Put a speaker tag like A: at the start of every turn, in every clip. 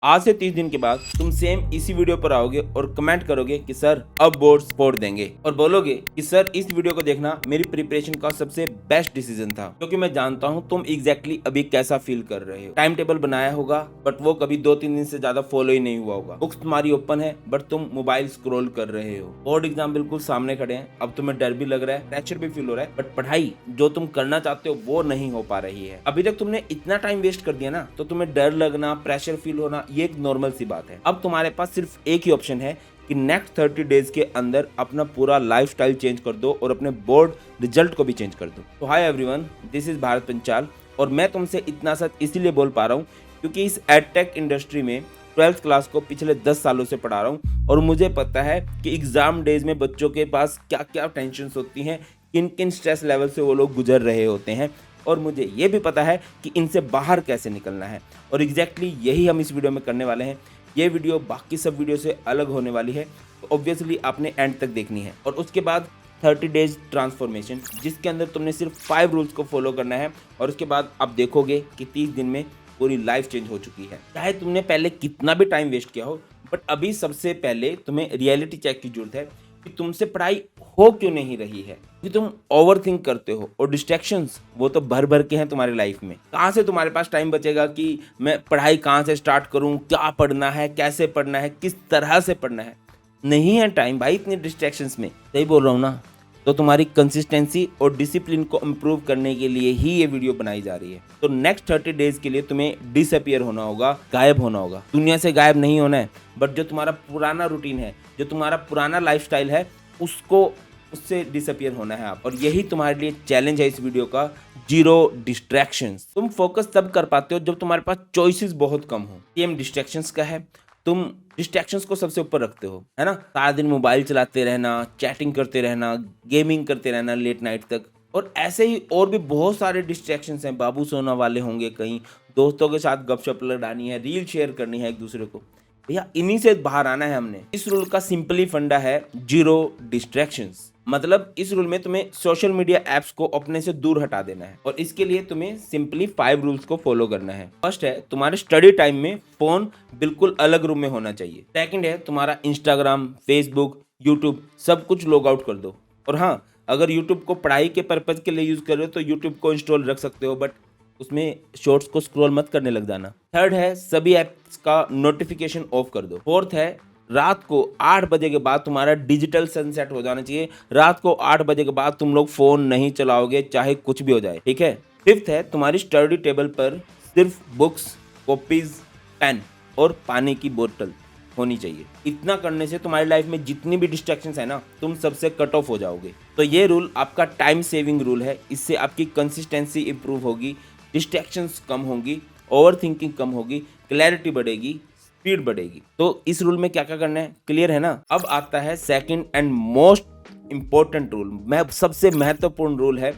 A: आज से 30 दिन के बाद तुम सेम इसी वीडियो पर आओगे और कमेंट करोगे कि सर अब बोर्ड सपोर्ट देंगे और बोलोगे कि सर इस वीडियो को देखना मेरी प्रिपरेशन का सबसे बेस्ट डिसीजन था, क्योंकि मैं जानता हूँ तुम एग्जैक्टली अभी कैसा फील कर रहे हो। टाइम टेबल बनाया होगा बट वो कभी 2-3 दिन से ज्यादा फॉलो ही नहीं हुआ होगा। बुक्स तुम्हारी ओपन है बट तुम मोबाइल स्क्रॉल कर रहे हो। बोर्ड एग्जाम बिल्कुल सामने खड़े हैं, अब तुम्हें डर भी लग रहा है, प्रेशर भी फील हो रहा है, बट पढ़ाई जो तुम करना चाहते हो वो नहीं हो पा रही है। अभी तक तुमने इतना टाइम वेस्ट कर दिया ना, तो तुम्हें डर लगना, प्रेशर फील होना ये एक नॉर्मल सी बात है। अब तुम्हारे पास सिर्फ एक ही ऑप्शन है कि नेक्स्ट 30 डेज के अंदर अपना पूरा लाइफस्टाइल चेंज कर दो और अपने बोर्ड रिजल्ट को भी चेंज कर दो। तो hi everyone, this is Bharat Panchal और मैं तुमसे इतना सच इसीलिए बोल पा रहा हूँ क्योंकि इस एडटेक इंडस्ट्री में 12th क्लास को पिछले 10 सालों से पढ़ा रहा हूँ और मुझे पता है कि एग्जाम डेज में बच्चों के पास क्या क्या टेंशन होती हैं, किन किन स्ट्रेस लेवल से वो लोग गुजर रहे होते हैं, और मुझे ये भी पता है कि इनसे बाहर कैसे निकलना है। और एग्जैक्टली यही हम इस वीडियो में करने वाले हैं। ये वीडियो बाकी सब वीडियो से अलग होने वाली है, तो ऑब्वियसली आपने एंड तक देखनी है। और उसके बाद 30 डेज ट्रांसफॉर्मेशन, जिसके अंदर तुमने सिर्फ 5 रूल्स को फॉलो करना है और उसके बाद आप देखोगे कि 30 दिन में पूरी लाइफ चेंज हो चुकी है। चाहे तुमने पहले कितना भी टाइम वेस्ट किया हो, बट अभी सबसे पहले तुम्हें रियलिटी चेक की जरूरत है कि तुमसे पढ़ाई हो क्यों नहीं रही है, कि तुम ओवर थिंक करते हो और डिस्ट्रैक्शंस वो तो भर भर के हैं तुम्हारी लाइफ में। कहाँ से तुम्हारे पास टाइम बचेगा कि मैं पढ़ाई कहाँ से स्टार्ट करूँ, क्या पढ़ना है, कैसे पढ़ना है, किस तरह से पढ़ना है। नहीं है टाइम भाई इतनी डिस्ट्रैक्शंस में। सही बोल रहा हूँ ना? तो तुम्हारी कंसिस्टेंसी और डिसिप्लिन को इम्प्रूव करने के लिए ही ये वीडियो बनाई जा रही है। तो नेक्स्ट 30 डेज के लिए तुम्हें डिसअपियर होना होगा, गायब होना होगा। दुनिया से गायब नहीं होना है, बट जो तुम्हारा पुराना रूटीन है, जो तुम्हारा पुराना लाइफस्टाइल है, उससे डिसअपियर होना है आप। और यही तुम्हारे लिए चैलेंज है इस वीडियो का, जीरो डिस्ट्रैक्शंस। तुम फोकस तब कर पाते हो जब तुम्हारे पास चॉइसेस बहुत कम हो। गेम डिस्ट्रैक्शंस का है, तुम डिस्ट्रैक्शंस को सबसे ऊपर रखते हो, है ना? सारा दिन मोबाइल चलाते रहना, चैटिंग करते रहना, गेमिंग करते रहना लेट नाइट तक, और ऐसे ही और भी बहुत सारे डिस्ट्रैक्शंस हैं। बाबू सोना वाले होंगे कहीं, दोस्तों के साथ गपशप लड़ानी है, रील शेयर करनी है एक दूसरे को। भैया इन्हीं से बाहर आना है हमने। इस रूल का सिंपली फंडा है जीरो डिस्ट्रैक्शंस। मतलब इस रूल में तुम्हें सोशल मीडिया एप्स को अपने से दूर हटा देना है और इसके लिए तुम्हें सिंपली 5 रूल्स को फॉलो करना है। फर्स्ट है, तुम्हारे स्टडी टाइम में फोन बिल्कुल अलग रूम में होना चाहिए। सेकंड है, तुम्हारा इंस्टाग्राम, फेसबुक, यूट्यूब सब कुछ लॉग आउट कर दो। और हाँ, अगर यूट्यूब को पढ़ाई के पर्पज के लिए यूज कर रहे हो तो यूट्यूब को इंस्टॉल रख सकते हो, बट उसमें शॉर्ट्स को स्क्रॉल मत करने लग जाना। थर्ड है, सभी एप्स का नोटिफिकेशन ऑफ कर दो। फोर्थ है, रात को 8 बजे के बाद तुम्हारा डिजिटल सनसेट हो जाना चाहिए। रात को 8 बजे के बाद तुम लोग फोन नहीं चलाओगे, चाहे कुछ भी हो जाए, ठीक है? फिफ्थ है, तुम्हारी स्टडी टेबल पर सिर्फ बुक्स, कॉपीज, पेन और पानी की बोतल होनी चाहिए। इतना करने से तुम्हारी लाइफ में जितनी भी डिस्ट्रैक्शंस है ना, तुम सबसे कट ऑफ हो जाओगे। तो ये रूल आपका टाइम सेविंग रूल है। इससे आपकी कंसिस्टेंसी इंप्रूव होगी, डिस्ट्रैक्शंस कम होंगी, ओवर थिंकिंग कम होगी, क्लैरिटी बढ़ेगी, स्पीड बढ़ेगी। तो इस रूल में क्या क्या करना है, क्लियर है ना? अब आता है second and most important rule, मैं सबसे महत्वपूर्ण रूल है,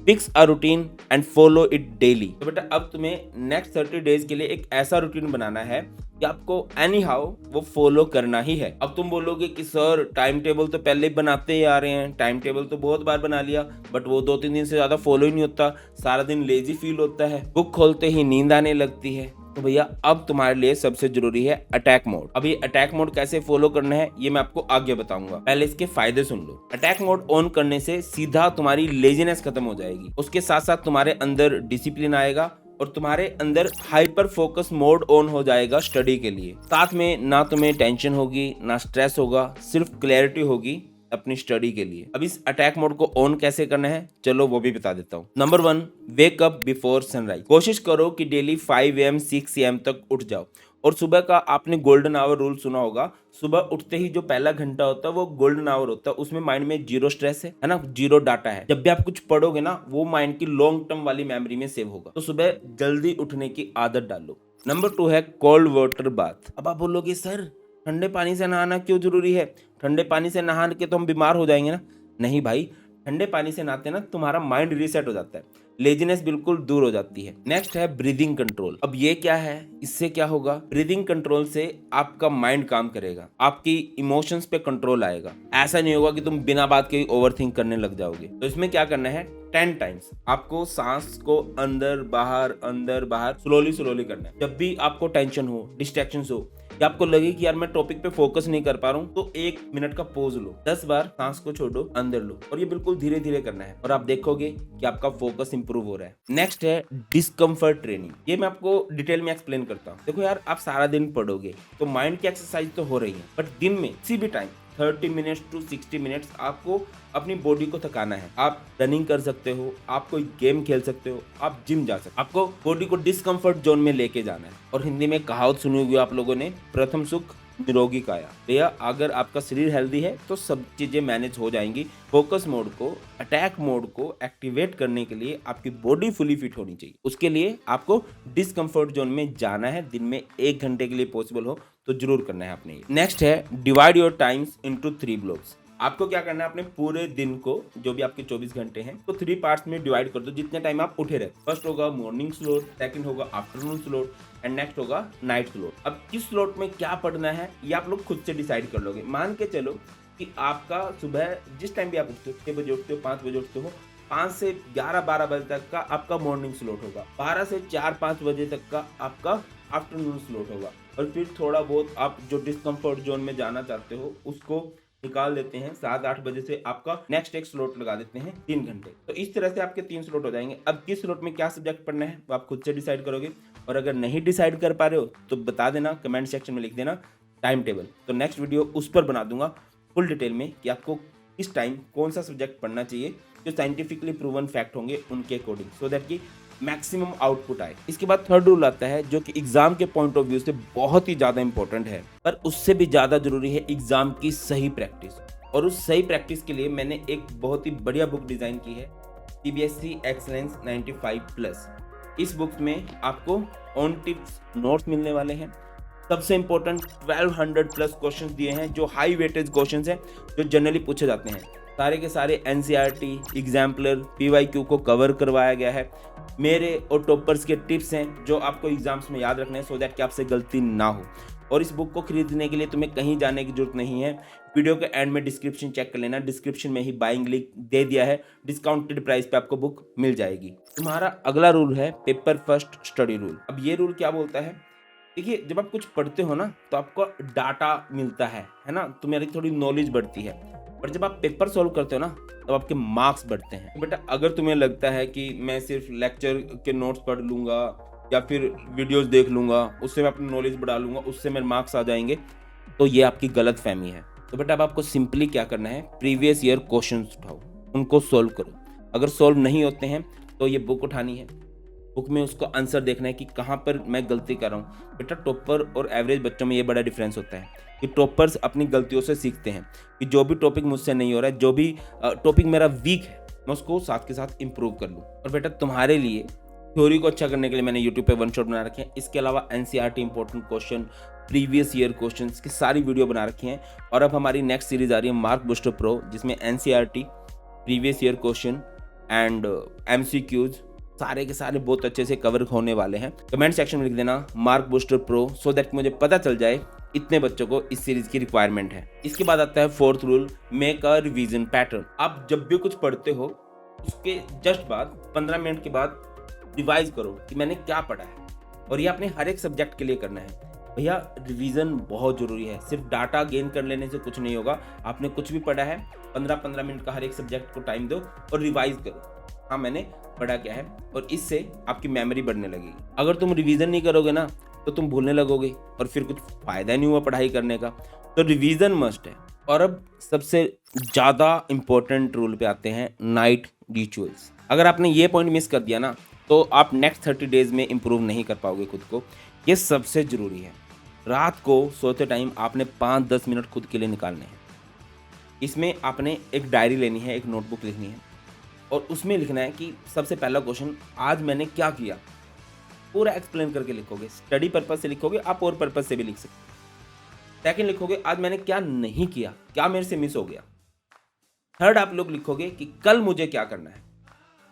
A: fix a routine and follow it daily. तो बेटा अब तुम्हें नेक्स्ट 30 डेज के लिए एक ऐसा रूटीन बनाना है कि आपको एनी हाउ वो फॉलो करना ही है। अब तुम बोलोगे कि सर टाइम टेबल तो पहले ही बनाते ही आ रहे हैं, टाइम टेबल तो बहुत बार बना लिया, बट वो 2-3 दिन से ज्यादा फॉलो ही नहीं होता, सारा दिन लेजी फील होता है, बुक खोलते ही नींद आने लगती है। तो भैया अब तुम्हारे लिए सबसे जरूरी है अटैक मोड। अब ये अटैक मोड कैसे फॉलो करना है ये मैं आपको आगे बताऊंगा, पहले इसके फायदे सुन लो। अटैक मोड ऑन करने से सीधा तुम्हारी लेजीनेस खत्म हो जाएगी, उसके साथ साथ तुम्हारे अंदर डिसिप्लिन आएगा और तुम्हारे अंदर हाइपर फोकस मोड ऑन हो जाएगा स्टडी के लिए। साथ में ना तुम्हें टेंशन होगी, ना स्ट्रेस होगा, सिर्फ क्लैरिटी होगी अपनी स्टडी के लिए। अब इस अटैक मोड को ऑन कैसे करना है चलो वो भी बता देता हूँ। Number 1, wake up before sunrise. कोशिश करो कि डेली 5 AM 6 AM तक उठ जाओ। और सुबह का आपने गोल्डन आवर रूल सुना होगा, सुबह उठते ही जो पहला घंटा होता है वो गोल्डन आवर होता है, उसमें माइंड में जीरो स्ट्रेस है ना, जीरो डाटा है। जब भी आप कुछ पढ़ोगे ना, वो माइंड की लॉन्ग टर्म वाली मेमोरी में सेव होगा। तो सुबह जल्दी उठने की आदत डालो। नंबर 2 है कोल्ड वाटर बाथ। अब आप बोलोगे सर ठंडे पानी से नहाना क्यों जरूरी है? ठंडे पानी से नहा के तो हम बीमार हो जाएंगे ना। नहीं भाई, ठंडे पानी से नहाते ना तुम्हारा माइंड रीसेट हो जाता है, लेजीनेस बिल्कुल दूर हो जाती है। नेक्स्ट है ब्रीदिंग कंट्रोल। अब ये क्या है, इससे क्या होगा? ब्रीदिंग कंट्रोल से आपका माइंड काम करेगा, आपकी इमोशंस पे कंट्रोल आएगा। ऐसा नहीं होगा कि तुम बिना बात के ओवर थिंक करने लग जाओगे। तो इसमें क्या करना है, 10 टाइम्स आपको सांस को अंदर बाहर स्लोली करना है। जब भी आपको टेंशन हो, डिस्ट्रैक्शन हो या आपको लगे कि यार मैं टॉपिक पे फोकस नहीं कर पा रहा हूँ, तो 1 मिनट का पोज लो, 10 बार सांस को छोड़ो, अंदर लो, और ये बिल्कुल धीरे धीरे करना है और आप देखोगे कि आपका फोकस इंप्रूव हो रहा है। नेक्स्ट है डिस्कम्फर्ट ट्रेनिंग। ये मैं आपको डिटेल में एक्सप्लेन करता हूँ। देखो यार, आप सारा दिन पढ़ोगे तो माइंड की एक्सरसाइज तो हो रही है, बट दिन में किसी भी टाइम 30 मिनट्स टू 60 मिनट्स आपको अपनी बॉडी को थकाना है। आप रनिंग कर सकते हो, आप कोई गेम खेल सकते हो, आप जिम जा सकते हो, आपको बॉडी को डिस्कम्फर्ट जोन में लेके जाना है। और हिंदी में कहावत सुनी होगी आप लोगों ने, प्रथम सुख निरोगी काया। भैया अगर आपका शरीर हेल्दी है तो सब चीजें मैनेज हो जाएंगी। फोकस मोड को, अटैक मोड को एक्टिवेट करने के लिए आपकी बॉडी फुली फिट होनी चाहिए। उसके लिए आपको डिस्कम्फर्ट जोन में जाना है। दिन में 1 घंटे के लिए पॉसिबल हो तो जरूर करना है आपने। नेक्स्ट है divide your time's into 3 blocks. आपको क्या करना है, अपने पूरे दिन को, जो भी आपके 24 घंटे हैं, तो 3 पार्ट्स में डिवाइड कर दो जितने टाइम आप उठे रहे। फर्स्ट होगा मॉर्निंग स्लॉट, सेकंड होगा आफ्टरनून स्लॉट एंड नेक्स्ट होगा नाइट स्लॉट। अब किस स्लॉट में क्या पढ़ना है ये आप लोग खुद से डिसाइड कर लोगे। मान के चलो कि आपका सुबह जिस टाइम भी आप उठते हो, 6 बजे उठते हो, 5 बजे उठते हो, 5 से 11-12 बजे तक का आपका मॉर्निंग स्लॉट होगा, 12 से 4-5 बजे तक का आपका आफ्टरनून स्लॉट होगा, और फिर थोड़ा बहुत आप जो डिस्कम्फर्ट जोन में जाना चाहते हो उसको निकाल देते हैं। 7-8 बजे से आपका नेक्स्ट एक स्लॉट लगा देते हैं 3 घंटे। तो इस तरह से आपके 3 स्लॉट हो जाएंगे। अब किस स्लॉट में क्या सब्जेक्ट पढ़ना है वो आप खुद से डिसाइड करोगे, और अगर नहीं डिसाइड कर पा रहे हो तो बता देना, कमेंट सेक्शन में लिख देना टाइम टेबल। तो नेक्स्ट वीडियो उस पर बना दूंगा फुल डिटेल में कि आपको किस टाइम कौन सा सब्जेक्ट पढ़ना चाहिए, जो साइंटिफिकली प्रूवन फैक्ट होंगे उनके अकॉर्डिंग, सो दैट कि मैक्सिमम आउटपुट आए। इसके बाद थर्ड रूल आता है जो कि एग्जाम के पॉइंट ऑफ व्यू से बहुत ही ज्यादा इंपॉर्टेंट है, पर उससे भी ज्यादा जरूरी है एग्जाम की सही प्रैक्टिस। और उस सही प्रैक्टिस के लिए मैंने एक बहुत ही बढ़िया बुक डिजाइन की है, सीबीएसई एक्सीलेंस 95+। इस बुक में आपको ऑन टिप्स नोट्स मिलने वाले हैं। सबसे इंपॉर्टेंट 1200+ क्वेश्चंस दिए हैं जो हाई वेटेज क्वेश्चंस हैं, जो जनरली पूछे जाते हैं। सारे के सारे एनसीईआरटी, एग्जाम्पलर, पीवाईक्यू को कवर करवाया गया है। मेरे और टॉपर्स के टिप्स हैं जो आपको एग्जाम्स में याद रखने हैं, सो दैट कि आपसे गलती ना हो। और इस बुक को खरीदने के लिए तुम्हें कहीं जाने की जरूरत नहीं है। वीडियो के एंड में डिस्क्रिप्शन चेक कर लेना, डिस्क्रिप्शन में ही बाइंग लिंक दे दिया है, डिस्काउंटेड प्राइस पे आपको बुक मिल जाएगी। तुम्हारा अगला रूल है पेपर फर्स्ट स्टडी रूल। अब ये रूल क्या बोलता है, देखिए जब आप कुछ पढ़ते हो ना तो आपको डाटा मिलता है ना, तुम्हारी थोड़ी नॉलेज बढ़ती है, पर जब आप पेपर सॉल्व करते हो ना तो आपके मार्क्स बढ़ते हैं। तो बेटा अगर तुम्हें लगता है कि मैं सिर्फ लेक्चर के नोट्स पढ़ लूंगा या फिर वीडियोस देख लूंगा, उससे मैं अपनी नॉलेज बढ़ा लूंगा, उससे मेरे मार्क्स आ जाएंगे, तो ये आपकी गलत फहमी है। तो बेटा अब आपको सिंपली क्या करना है, प्रीवियस ईयर क्वेश्चंस उठाओ, उनको सॉल्व करो। अगर सॉल्व नहीं होते हैं तो ये बुक उठानी है, बुक में उसको आंसर देखना है कि कहाँ पर मैं गलती कर रहा हूँ। बेटा टॉपर और एवरेज बच्चों में ये बड़ा डिफरेंस होता है कि टॉपर्स अपनी गलतियों से सीखते हैं कि जो भी टॉपिक मुझसे नहीं हो रहा है, जो भी टॉपिक मेरा वीक है, मैं उसको साथ के साथ इंप्रूव कर लूँ। और बेटा तुम्हारे लिए थ्योरी को अच्छा करने के लिए मैंने यूट्यूब पे वन शॉट बना रखे हैं। इसके अलावा NCERT important question, previous year question की सारी वीडियो बना रखी हैं। और अब हमारी नेक्स्ट सीरीज आ रही है मार्क बूस्टर प्रो, जिसमें NCERT, previous year question and MCQs सारे के सारे बहुत अच्छे से कवर होने वाले हैं। कमेंट सेक्शन में लिख देना mark booster pro, so that मुझे पता चल जाए इतने बच्चों को इस सीरीज की रिक्वायरमेंट है। इसके बाद आता है fourth rule, make a revision pattern. आप जब भी कुछ पढ़ते हो उसके जस्ट बाद 15 मिनट के बाद रिवाइज करो कि मैंने क्या पढ़ा है, और ये आपने हर एक सब्जेक्ट के लिए करना है। भैया रिवीजन बहुत जरूरी है, सिर्फ डाटा गेन कर लेने से कुछ नहीं होगा। आपने कुछ भी पढ़ा है 15-15 मिनट का हर एक सब्जेक्ट को टाइम दो और रिवाइज करो, हाँ मैंने पढ़ा क्या है, और इससे आपकी मेमोरी बढ़ने लगेगी। अगर तुम रिवीजन नहीं करोगे ना तो तुम भूलने लगोगे और फिर कुछ फायदा नहीं हुआ पढ़ाई करने का। तो रिवीजन मस्ट है। और अब सबसे ज़्यादा इंपॉर्टेंट रूल पे आते हैं, नाइट रिचुअल्स। अगर आपने ये पॉइंट मिस कर दिया ना तो आप नेक्स्ट 30 डेज में इंप्रूव नहीं कर पाओगे खुद को। ये सबसे ज़रूरी है। रात को सोते टाइम आपने 5-10 मिनट खुद के लिए निकालने हैं। इसमें आपने एक डायरी लेनी है, एक नोटबुक लिखनी है, और उसमें लिखना है कि सबसे पहला क्वेश्चन, आज मैंने क्या किया, पूरा एक्सप्लेन करके लिखोगे। स्टडी पर्पज से लिखोगे आप, और पर्पज से भी लिख सकते। सेकंड लिखोगे आज मैंने क्या नहीं किया, क्या मेरे से मिस हो गया। थर्ड आप लोग लिखोगे कि कल मुझे क्या करना है।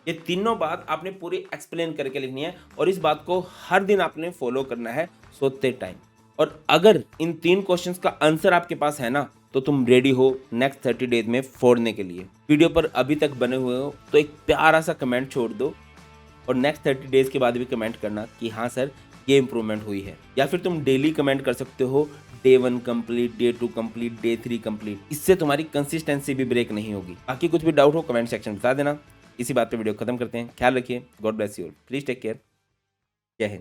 A: ये तीनों बात आपने पूरी एक्सप्लेन करके लिखनी है, और इस बात को हर दिन आपने फॉलो करना है सोते टाइम। और अगर इन 3 क्वेश्चंस का आंसर आपके पास है ना, तो तुम रेडी हो नेक्स्ट 30 डेज में फोड़ने के लिए। वीडियो पर अभी तक बने हुए हो तो एक प्यारा सा कमेंट छोड़ दो और नेक्स्ट 30 डेज के बाद भी कमेंट करना कि हाँ सर ये इंप्रूवमेंट हुई है। या फिर तुम डेली कमेंट कर सकते हो day 1 complete, day 2 complete, day 3 complete. इससे तुम्हारी कंसिस्टेंसी भी ब्रेक नहीं होगी। बाकी कुछ भी डाउट हो कमेंट सेक्शन में बता देना। इसी बात पे वीडियो खत्म करते हैं। ख्याल रखिए। God bless you. Please take care.